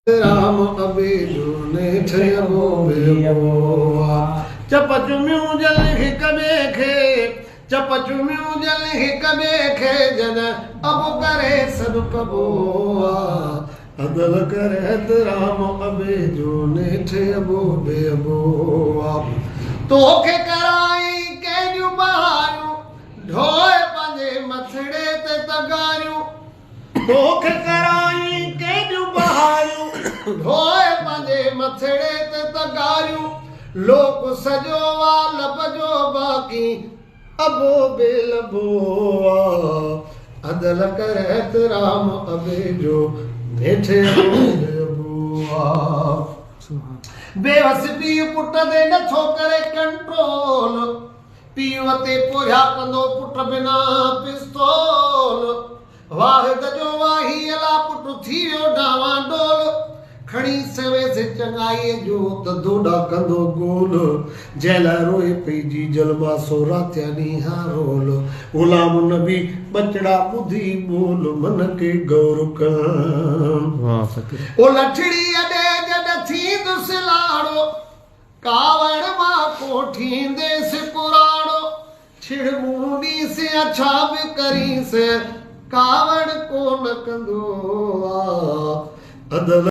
राम अबे जो ने ठयबो बेबोआ चपचुम्यूं जल हिक ॿिए खे चपचुम्यूं जल हिक ॿिए खे जन अब करे सभु कबोआ अदल करे राम अबे जो ने ठयबो बेबोआ तोखे कराई केॾियूं बहारियूं ढोए पंहिंजे मथड़े ते तगारियूं तोखे कराई केॾियूं बहारियूं ढोए पंहिंजे मथड़े ते तगारियूं लोक सॼो वा लभजो बाक़ी अबो बेलबो अदल करे राम अबे जो नेठे बेवस पीउ पुट ते नथो करे कंट्रोल पीउ ते पोया कंदो पुट बिना पिस्तौल वाहिद जो वाही अला पुट थी वियो डावाडोल खणी सवे से चङाई जो त दोडा कंदो गोल जैला रोए पई जी जलवा सोरा त्यानी हारोल गुलाम नबी बचड़ा बुधी बोल मन के गौर कर वाह फकीर ओ लठड़ी अडे जड थी दुसलाड़ो कावड़ मा कोठींदे से पुराड़ो छिड़ मुंडी से अच्छा भी करी से कावड़ को न कंदो अदल